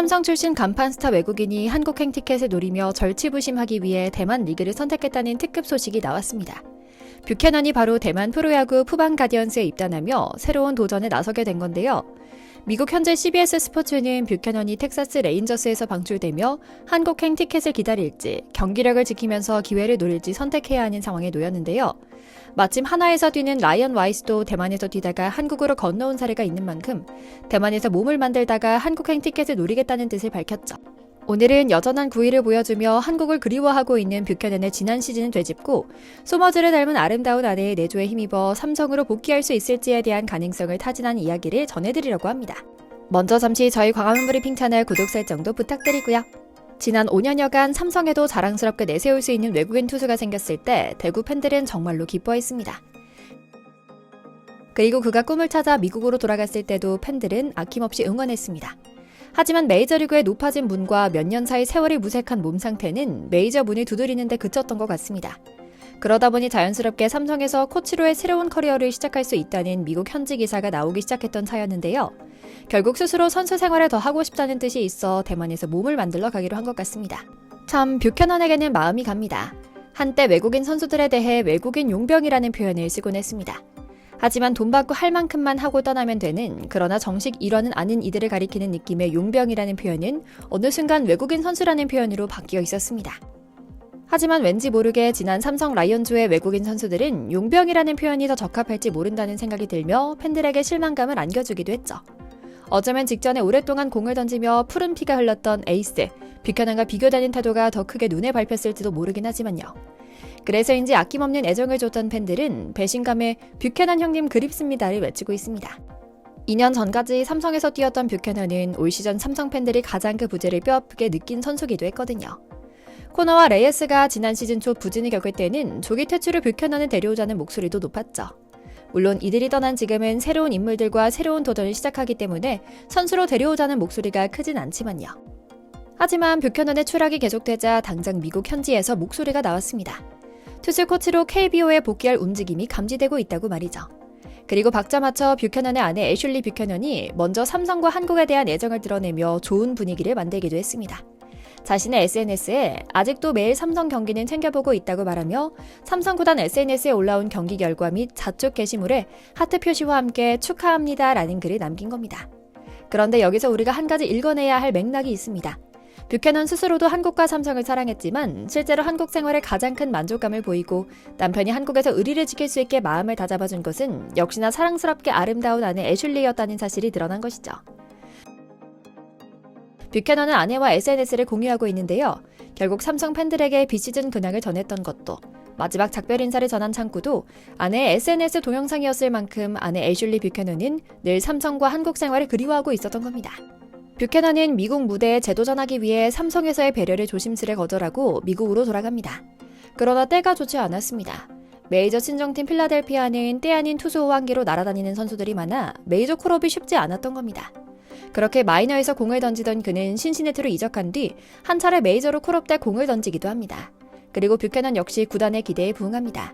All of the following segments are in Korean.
삼성 출신 간판 스타 외국인이 한국행 티켓을 노리며 절치부심하기 위해 대만 리그를 선택했다는 특급 소식이 나왔습니다. 뷰캐넌이 바로 대만 프로야구 푸방 가디언스에 입단하며 새로운 도전에 나서게 된 건데요. 미국 현재 CBS 스포츠는 뷰캐넌이 텍사스 레인저스에서 방출되며 한국행 티켓을 기다릴지 경기력을 지키면서 기회를 노릴지 선택해야 하는 상황에 놓였는데요. 마침 하나에서 뛰는 라이언 와이스도 대만에서 뛰다가 한국으로 건너온 사례가 있는 만큼 대만에서 몸을 만들다가 한국행 티켓을 노리겠다는 뜻을 밝혔죠. 오늘은 여전한 구위를 보여주며 한국을 그리워하고 있는 뷰캐넌의 지난 시즌을 되짚고 소머즈를 닮은 아름다운 아내의 내조에 힘입어 삼성으로 복귀할 수 있을지에 대한 가능성을 타진한 이야기를 전해드리려고 합니다. 먼저 잠시 저희 광화문 브리핑 채널 구독 설정도 부탁드리고요. 지난 5년여간 삼성에도 자랑스럽게 내세울 수 있는 외국인 투수가 생겼을 때 대구 팬들은 정말로 기뻐했습니다. 그리고 그가 꿈을 찾아 미국으로 돌아갔을 때도 팬들은 아낌없이 응원했습니다. 하지만 메이저리그의 높아진 문과 몇 년 사이 세월이 무색한 몸 상태는 메이저 문을 두드리는 데 그쳤던 것 같습니다. 그러다 보니 자연스럽게 삼성에서 코치로의 새로운 커리어를 시작할 수 있다는 미국 현지 기사가 나오기 시작했던 사였는데요. 결국 스스로 선수 생활을 더 하고 싶다는 뜻이 있어 대만에서 몸을 만들러 가기로 한 것 같습니다. 참 뷰캐넌에게는 마음이 갑니다. 한때 외국인 선수들에 대해 외국인 용병이라는 표현을 쓰곤 했습니다. 하지만 돈 받고 할 만큼만 하고 떠나면 되는, 그러나 정식 일원은 아닌 이들을 가리키는 느낌의 용병이라는 표현은 어느 순간 외국인 선수라는 표현으로 바뀌어 있었습니다. 하지만 왠지 모르게 지난 삼성 라이온즈의 외국인 선수들은 용병이라는 표현이 더 적합할지 모른다는 생각이 들며 팬들에게 실망감을 안겨주기도 했죠. 어쩌면 직전에 오랫동안 공을 던지며 푸른 피가 흘렀던 에이스, 뷰캐넌과 비교되는 태도가 더 크게 눈에 밟혔을지도 모르긴 하지만요. 그래서인지 아낌없는 애정을 줬던 팬들은 배신감에 뷰캐넌 형님 그립습니다를 외치고 있습니다. 2년 전까지 삼성에서 뛰었던 뷰캐넌은 올 시즌 삼성 팬들이 가장 그 부재를 뼈아프게 느낀 선수기도 했거든요. 코너와 레이스가 지난 시즌 초 부진을 겪을 때는 조기 퇴출을 뷰캐넌을 데려오자는 목소리도 높았죠. 물론 이들이 떠난 지금은 새로운 인물들과 새로운 도전을 시작하기 때문에 선수로 데려오자는 목소리가 크진 않지만요. 하지만 뷰캐넌의 추락이 계속되자 당장 미국 현지에서 목소리가 나왔습니다. 투수 코치로 KBO에 복귀할 움직임이 감지되고 있다고 말이죠. 그리고 박자 맞춰 뷰캐넌의 아내 애슐리 뷰캐넌이 먼저 삼성과 한국에 대한 애정을 드러내며 좋은 분위기를 만들기도 했습니다. 자신의 SNS에 아직도 매일 삼성 경기는 챙겨보고 있다고 말하며 삼성 구단 SNS에 올라온 경기 결과 및 자축 게시물에 하트 표시와 함께 축하합니다 라는 글을 남긴 겁니다. 그런데 여기서 우리가 한 가지 읽어내야 할 맥락이 있습니다. 뷰캐넌 스스로도 한국과 삼성을 사랑했지만 실제로 한국 생활에 가장 큰 만족감을 보이고 남편이 한국에서 의리를 지킬 수 있게 마음을 다잡아준 것은 역시나 사랑스럽게 아름다운 아내 애슐리였다는 사실이 드러난 것이죠. 뷰캐넌은 아내와 SNS를 공유하고 있는데요. 결국 삼성 팬들에게 비시즌 근황을 전했던 것도, 마지막 작별 인사를 전한 창구도 아내의 SNS 동영상이었을 만큼 아내 애슐리 뷰캐넌은 늘 삼성과 한국 생활을 그리워하고 있었던 겁니다. 뷰캐넌은 미국 무대에 재도전하기 위해 삼성에서의 배려를 조심스레 거절하고 미국으로 돌아갑니다. 그러나 때가 좋지 않았습니다. 메이저 친정팀 필라델피아는 때 아닌 투수 호환기로 날아다니는 선수들이 많아 메이저 콜업이 쉽지 않았던 겁니다. 그렇게 마이너에서 공을 던지던 그는 신시내티로 이적한 뒤 한 차례 메이저로 콜업 때 공을 던지기도 합니다. 그리고 뷰캐넌 역시 구단의 기대에 부응합니다.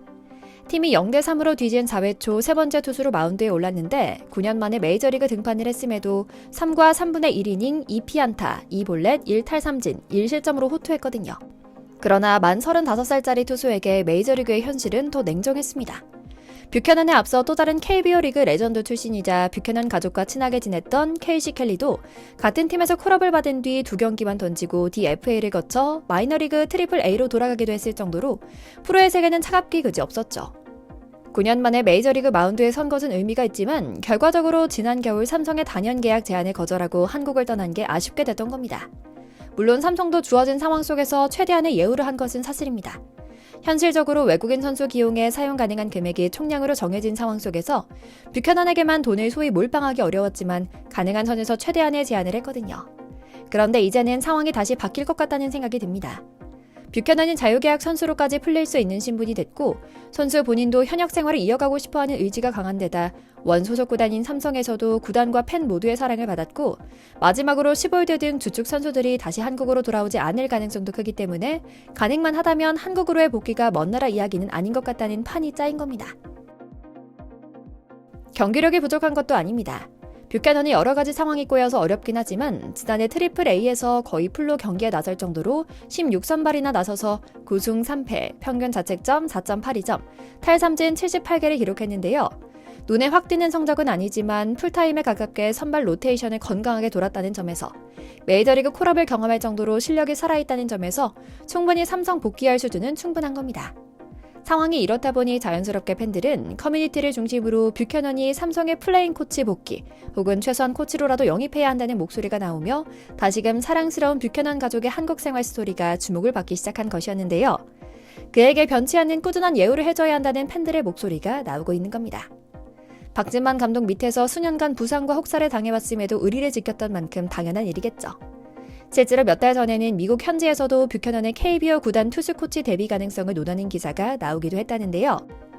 팀이 0대3으로 뒤진 4회 초 세 번째 투수로 마운드에 올랐는데 9년 만에 메이저리그 등판을 했음에도 3과 3분의 1이닝 2피안타, 2볼넷, 1탈삼진, 1실점으로 호투했거든요. 그러나 만 35살짜리 투수에게 메이저리그의 현실은 더 냉정했습니다. 뷰캐넌에 앞서 또 다른 KBO 리그 레전드 출신이자 뷰캐넌 가족과 친하게 지냈던 케이시 켈리도 같은 팀에서 콜업을 받은 뒤 2경기만 던지고 DFA를 거쳐 마이너리그 트리플 A로 돌아가기도 했을 정도로 프로의 세계는 차갑기 그지없었죠. 9년 만에 메이저리그 마운드에 선 것은 의미가 있지만 결과적으로 지난 겨울 삼성의 단연 계약 제안을 거절하고 한국을 떠난 게 아쉽게 됐던 겁니다. 물론 삼성도 주어진 상황 속에서 최대한의 예우를 한 것은 사실입니다. 현실적으로 외국인 선수 기용에 사용 가능한 금액이 총량으로 정해진 상황 속에서 뷰캐넌에게만 돈을 소위 몰빵하기 어려웠지만 가능한 선에서 최대한의 제안을 했거든요. 그런데 이제는 상황이 다시 바뀔 것 같다는 생각이 듭니다. 뷰캐넌은 자유계약 선수로까지 풀릴 수 있는 신분이 됐고 선수 본인도 현역 생활을 이어가고 싶어하는 의지가 강한 데다 원소속 구단인 삼성에서도 구단과 팬 모두의 사랑을 받았고 마지막으로 시볼드 등 주축 선수들이 다시 한국으로 돌아오지 않을 가능성도 크기 때문에 가능만 하다면 한국으로의 복귀가 먼 나라 이야기는 아닌 것 같다는 판이 짜인 겁니다. 경기력이 부족한 것도 아닙니다. 뷰캐넌이 여러 가지 상황이 꼬여서 어렵긴 하지만 지난해 트리플 A에서 거의 풀로 경기에 나설 정도로 16선발이나 나서서 9승 3패, 평균 자책점 4.82점, 탈삼진 78개를 기록했는데요. 눈에 확 띄는 성적은 아니지만 풀타임에 가깝게 선발 로테이션을 건강하게 돌았다는 점에서 메이저리그 콜업을 경험할 정도로 실력이 살아있다는 점에서 충분히 삼성 복귀할 수준은 충분한 겁니다. 상황이 이렇다 보니 자연스럽게 팬들은 커뮤니티를 중심으로 뷰캐넌이 삼성의 플레잉 코치 복귀 혹은 최소한 코치로라도 영입해야 한다는 목소리가 나오며 다시금 사랑스러운 뷰캐넌 가족의 한국 생활 스토리가 주목을 받기 시작한 것이었는데요. 그에게 변치 않는 꾸준한 예우를 해줘야 한다는 팬들의 목소리가 나오고 있는 겁니다. 박진만 감독 밑에서 수년간 부상과 혹사를 당해왔음에도 의리를 지켰던 만큼 당연한 일이겠죠. 실제로 몇 달 전에는 미국 현지에서도 뷰캐넌의 KBO 구단 투수 코치 데뷔 가능성을 논하는 기사가 나오기도 했다는데요.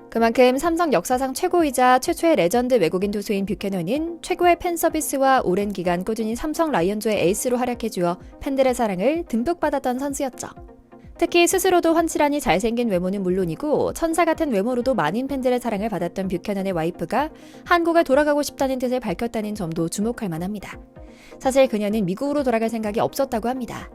그만큼 삼성 역사상 최고이자 최초의 레전드 외국인 투수인 뷰캐넌은 최고의 팬 서비스와 오랜 기간 꾸준히 삼성 라이온즈의 에이스로 활약해주어 팬들의 사랑을 듬뿍 받았던 선수였죠. 특히 스스로도 훤칠하니 잘생긴 외모는 물론이고 천사 같은 외모로도 많은 팬들의 사랑을 받았던 뷰캐넌의 와이프가 한국에 돌아가고 싶다는 뜻을 밝혔다는 점도 주목할 만합니다. 사실 그녀는 미국으로 돌아갈 생각이 없었다고 합니다.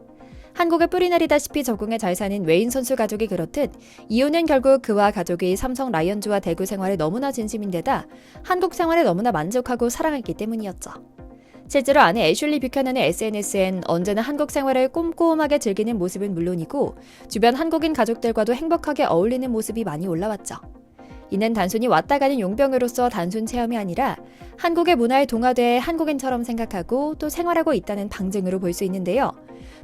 한국에 뿌리내리다시피 적응에 잘 사는 웨인 선수 가족이 그렇듯 이유는 결국 그와 가족이 삼성 라이온즈와 대구 생활에 너무나 진심인데다 한국 생활에 너무나 만족하고 사랑했기 때문이었죠. 실제로 아내 애슐리 뷰캐넌의 SNS엔 언제나 한국 생활을 꼼꼼하게 즐기는 모습은 물론이고 주변 한국인 가족들과도 행복하게 어울리는 모습이 많이 올라왔죠. 이는 단순히 왔다 가는 용병으로서 단순 체험이 아니라 한국의 문화에 동화돼 한국인처럼 생각하고 또 생활하고 있다는 방증으로 볼 수 있는데요.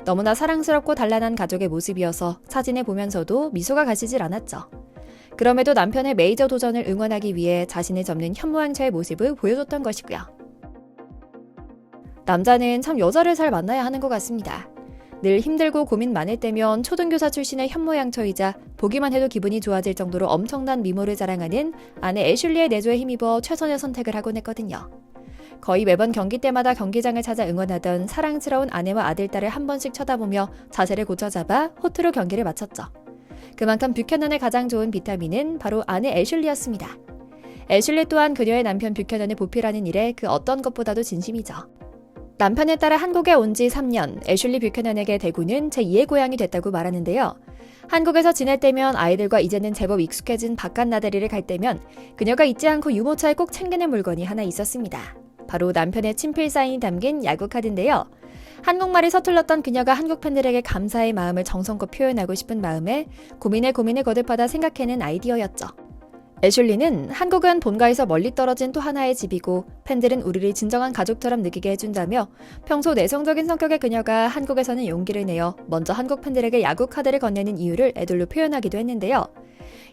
너무나 사랑스럽고 단란한 가족의 모습이어서 사진을 보면서도 미소가 가시질 않았죠. 그럼에도 남편의 메이저 도전을 응원하기 위해 자신을 접는 현모양처의 모습을 보여줬던 것이고요. 남자는 참 여자를 잘 만나야 하는 것 같습니다. 늘 힘들고 고민 많을 때면 초등교사 출신의 현모양처이자 보기만 해도 기분이 좋아질 정도로 엄청난 미모를 자랑하는 아내 애슐리의 내조에 힘입어 최선의 선택을 하곤 했거든요. 거의 매번 경기 때마다 경기장을 찾아 응원하던 사랑스러운 아내와 아들딸을 한 번씩 쳐다보며 자세를 고쳐잡아 호투로 경기를 마쳤죠. 그만큼 뷰캐넌의 가장 좋은 비타민은 바로 아내 애슐리였습니다. 애슐리 또한 그녀의 남편 뷰캐넌을 보필하는 일에 그 어떤 것보다도 진심이죠. 남편에 따라 한국에 온 지 3년, 애슐리 뷰캐넌에게 대구는 제2의 고향이 됐다고 말하는데요. 한국에서 지낼 때면 아이들과 이제는 제법 익숙해진 바깥 나들이를 갈 때면 그녀가 잊지 않고 유모차에 꼭 챙기는 물건이 하나 있었습니다. 바로 남편의 친필 사인이 담긴 야구 카드인데요. 한국말이 서툴렀던 그녀가 한국 팬들에게 감사의 마음을 정성껏 표현하고 싶은 마음에 고민에 거듭하다 생각해낸 아이디어였죠. 애슐리는 한국은 본가에서 멀리 떨어진 또 하나의 집이고 팬들은 우리를 진정한 가족처럼 느끼게 해준다며 평소 내성적인 성격의 그녀가 한국에서는 용기를 내어 먼저 한국 팬들에게 야구 카드를 건네는 이유를 애들로 표현하기도 했는데요.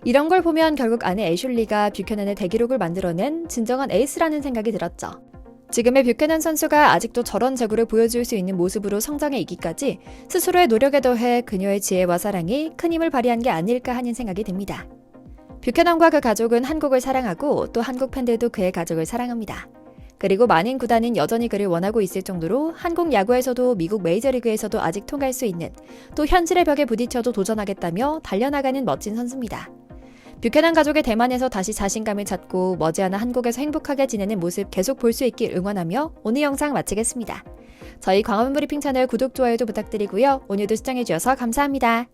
이런 걸 보면 결국 아내 애슐리가 뷰캐넌의 대기록을 만들어낸 진정한 에이스라는 생각이 들었죠. 지금의 뷰캐넌 선수가 아직도 저런 제구를 보여줄 수 있는 모습으로 성장해 있기까지 스스로의 노력에 더해 그녀의 지혜와 사랑이 큰 힘을 발휘한 게 아닐까 하는 생각이 듭니다. 뷰캐넌과 그 가족은 한국을 사랑하고 또 한국 팬들도 그의 가족을 사랑합니다. 그리고 많은 구단은 여전히 그를 원하고 있을 정도로 한국 야구에서도 미국 메이저리그에서도 아직 통할 수 있는 또 현실의 벽에 부딪혀도 도전하겠다며 달려나가는 멋진 선수입니다. 뷰캐넌 가족의 대만에서 다시 자신감을 찾고 머지않아 한국에서 행복하게 지내는 모습 계속 볼 수 있길 응원하며 오늘 영상 마치겠습니다. 저희 광화문 브리핑 채널 구독, 좋아요도 부탁드리고요. 오늘도 시청해주셔서 감사합니다.